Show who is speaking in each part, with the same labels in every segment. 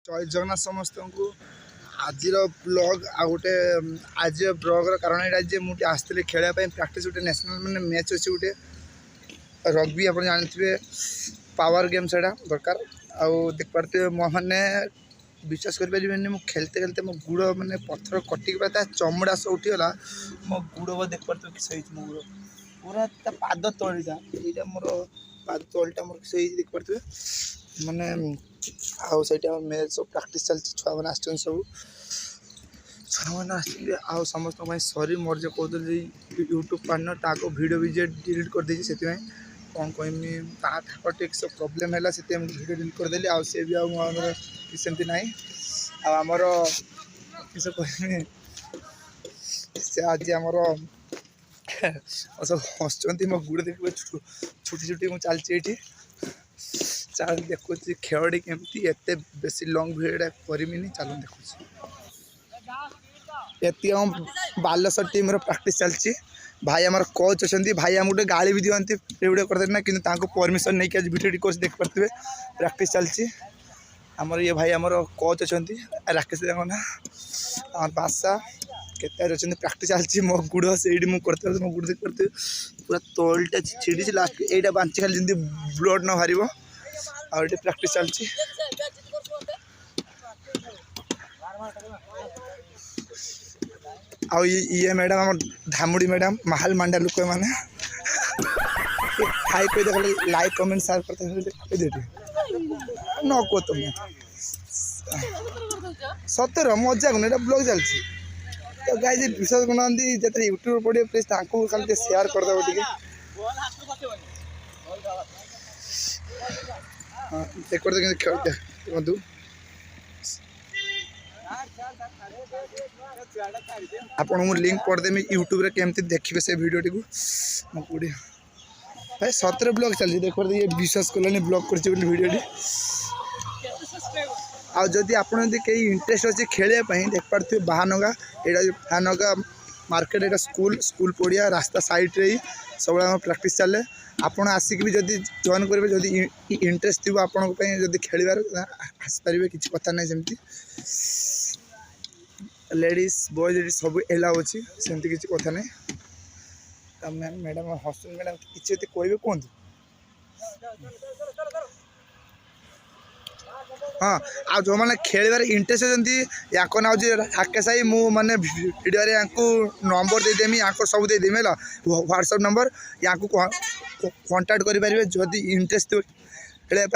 Speaker 1: जय जगन्नाथ समस्त को आज ब्लॉग आ गोटे आज ब्लॉगर कारण ये मुझे आसती खेलवाई प्राक्ट गोटे नेशनल मैंने मैच अच्छे गोटे रग्बी आप जानते पावर गेम से दरकार आउ देख पारे मैंने विश्वास करें मुझे खेलते खेलते मो गुड़ मैंने पथर कटिक चमड़ा सब उठीगला मो गुड़ देख पारे किस मो गुड़ पूरा पाद तलीटा यहाँ मोर पाद तलीटा मोर किस देख पारे माने आउ सहीटा मैच सब प्राक्ट चलती छुआ मैंने आस सब छुआ मैंने आउ समस्त सरी मोर जो कहते यूट्यूब पार्टनर ताको वीडियो भी जे डिलीट कर देछि से कौन कहमी टिक सब प्रोब्लेम है से वीडियो डिलीट करदेली आउ सी भी आमती ना आमर किस कहमी से आज आमर सब हसुँच मो गुड़ देख छुटी छुटी मुझे चलती चल देखु खेल केमती एत बेसी लंग भिडियोटा करमी चलो देखु ये बालेश्वर टीम प्राक्ट चलती भाई आमर कोच अच्छा भाई आम गोटे गाड़ी भी दिखती वीडियो करते ना कि परमिशन नहीं आज वीडियो कोच देख पारे प्राक्ट चलती आमर ये भाई आमर कोच अच्छा राकेश ना आम बासा केते अच्छा प्राक्ट चलती मो गुड़ से करते मो गुड़ देख पारे पूरा तलटा छिड़ी लास्ट यहाँ बांची खाली जमी ब्लड न बाहर और ये प्राक्ट चलती आउ ये मैडम आम धामुड़ी मैडम महाल मांडा लोक मैंने हाई कही देख लाइक कमेंट शेयर करते न कह तुम सतर मजाक ना ब्लॉग चलती तो गाइज विश्वास करना जो यूट्यूब पड़े प्लीज खाली शेयर करदेव टे देख पारे खेलते देखु आपन मु लिंक पढ़देमी यूट्यूब रे केमती देखिए से वीडियो टी मुझे भाई सतर ब्लॉग चलती देख पारे ये विश्वास कलानी ब्लॉग कर वीडियो टी आदि आप कहीं इंटरेस्ट अच्छे खेलने देख पारे बाहानगा यहाँ बाहानगा मार्केट यहाँ स्कूल स्कूल पड़िया रास्ता साइड रे सब प्राक्ट चले आपड़ आसिक भी जदि जॉइन करेंगे जदि इंटरेस्ट थी आपण खेलार आसपारे किसी कथा ना जमी लेडीज बॉयज सब एलाउ अच्छी सेमती किसी कथा ना मैम मैडम हसन मैडम किसी कहे कहतु हाँ आ जो मैंने खेल इंटरेस्ट अच्छी या ना राकेश भाई मुझे भिडियो नंबर देदेमी या सब देदेमी है व्हाट्सएप नंबर या कांटेक्ट करें जदि इंटरेस्ट खेल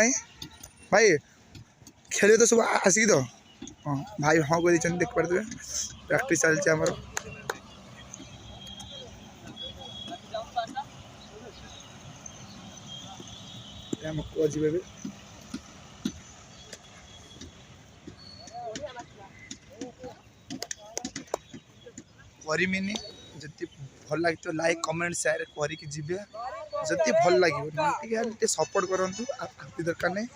Speaker 1: भाई खेल तो सब आसिक तो हाँ भाई हाँ कह देख पारे प्राक्ट चलती आमर जी करमिनी जति भल लगे तो लाइक कमेंट शेयर करके जी जति भल लगे सपोर्ट करूँ आपकी दरकार नहीं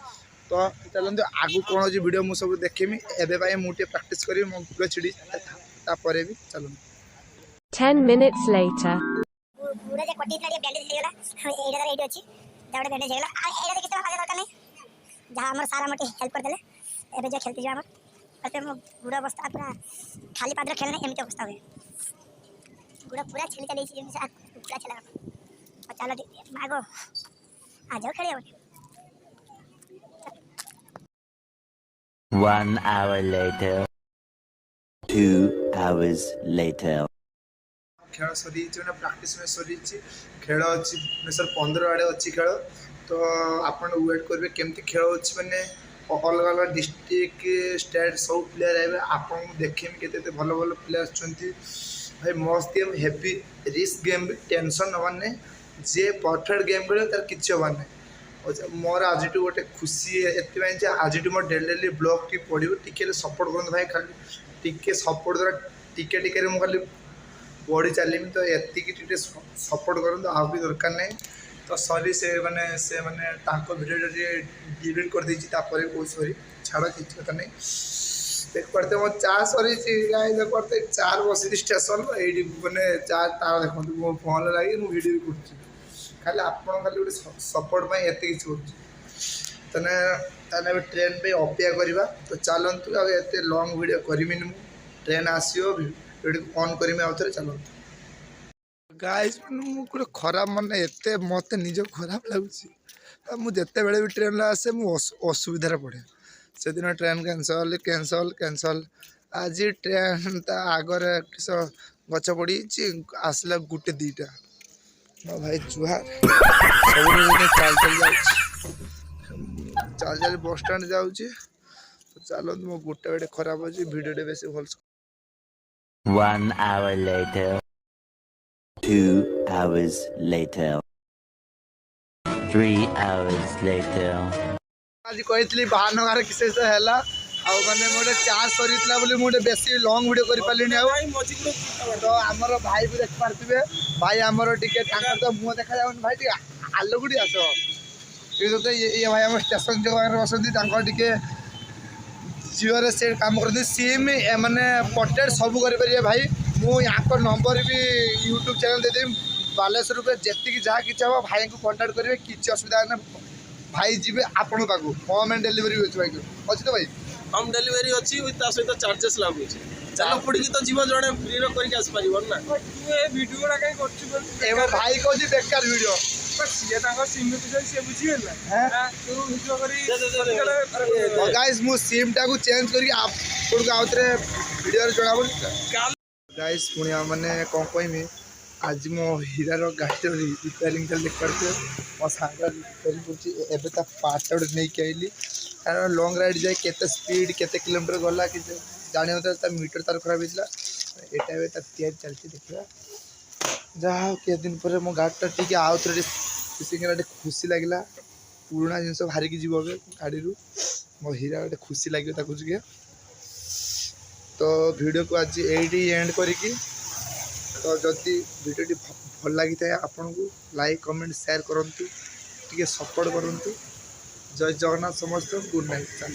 Speaker 1: तो चलते आगू कौन अच्छी वीडियो मुझे सब देखेमी एवं मुझे प्राक्ट करी मो गुड़ छिड़ी तापर भी चलो
Speaker 2: 10 minutes later
Speaker 3: पूरा जे कटी इतना बैंडेज हे गेला एडा रेडी अछि जावडे बैंडेज हे गेला आ एडा देखि तो फाले दरकार नहीं जहां हमर सारा मोटी हेल्प कर देले एबे जे खेलती जा हमर अते मो गुड़ अवस्था पूरा खाली पादर खेलने एमिति अवस्था हुए गुड़ पूरा छिली चली छी जेमि से पूरा चला और चलो आगो आ जाओ खेले
Speaker 4: 1 hour later 2 hours later
Speaker 1: खेल सरी प्राक्ट में सरी खेल अच्छी सर 15 आड़े अच्छी खेल तो आप वेट करेंगे केमती खेल अच्छी मैंने अलग अलग डिस्ट्रिक्ट स्टेट सब प्लेयर आए आपको देखें के भल भल प्लेयर भाई मस्त game heavy risk game tension नबार नहीं जे परफेक्ट गेम खेल तार किसी हबार नहीं मोर आज गोटे खुशी एत आज मोर डेली ब्लॉग टी पढ़ो टी सपोर्ट कर भाई खाली टी सपोर्ट द्वारा टिके टिके मुझे खाली बढ़ी चलमी तो ये सपोर्ट करूँ आ भी दरकार नहीं तो सॉरी से माने वीडियो डिलीट कर देपर सॉरी छाड़ किसी कथा नहीं देख पारे मो चार सरी देख पारे चार बस स्टेशन ये मैंने चार तार देखो मो फोन लगे मुझे वीडियो भी कर खाली आप खाली गोटे सपोर्ट ये किसी कर तेने ताने ट्रेन पे अपेक्षा करवा तो चलतु आते लंग वीडियो करी ट्रेन आसो वीडियो ऑन करमी आउ थे चलतु गाइस गोटे खराब मन एत मत निज खराब लगुच मुझे भी ट्रेन आसे असुविधार पड़े से दिन ट्रेन कैंसल कैंसल कैंसल आज ट्रेन ता आगरे किस गच पड़ी आसला गुटे दीटा मो भाई जुहार सब चल चल बस स्टाण जाऊँगी तो चलो मो गोटे बड़े खराब अच्छी भिडियो बेस भल
Speaker 4: 1 hour later. 2 hours later. 3 hours later.
Speaker 1: आज कही बाहन गार किस है मैंने मोटे चार्ज सरीला बोली बेसी लंग वीडियो कर पारे तो आमर भाई भी देख पारे भाई आमर टे तो मुँह देखा जा भाई टे आलोक आस ये भाई आम स्टेशन जो बसती टे जिओ से कम करते सिम मैंने पोर्ट्रेट सब करें भाई मुझे यहाँ नंबर भी यूट्यूब चैनल देदेवी बालेश्वर पे जी जहाँ कि हम भाई को कंटाक्ट करेंगे किसी असुविधा ना भाई जी आपण पाक होम एंड डिलीवरी अच्छे भाई अच्छी तो भाई
Speaker 5: होम डिलीवरी अच्छी सहित चार्जेस लगुच चल पड़ी तो जीव जड़े फ्री करके आसपार ना वीडियो कहीं कर
Speaker 1: भाई कह बेकार वीडियो गाइस मु सिम टाକୁ चेंज करके आपको आउ थे वीडियो जଣା गाइस पुणी मैंने कौन कहमी आज मो हीरार गाड़ी रिपेयरिंग देख पारे मो सांग रिपेयरिंग कर पार्ट नहीं आइली कारण लंग राइड जाए केते स्पीड केते किलोमीटर गला कि जानी होता मीटर तार खराब होता यहाँ तैयारी चलती देखा जहाँ के दिन पर मो गाड़ीटा टी आउ थे खुशी लगे पुराना जिन बाहरिकी जीव गाड़ी मो हीरा गोटे खुशी लगे ताकि तो वीडियो को आज यही एंड करी तो जदि वीडियो भल लगी था आपन को लाइक कमेंट शेयर करूँ टे सपोर्ट करूँ जय जगन्नाथ समस्त गुड नाइट चल।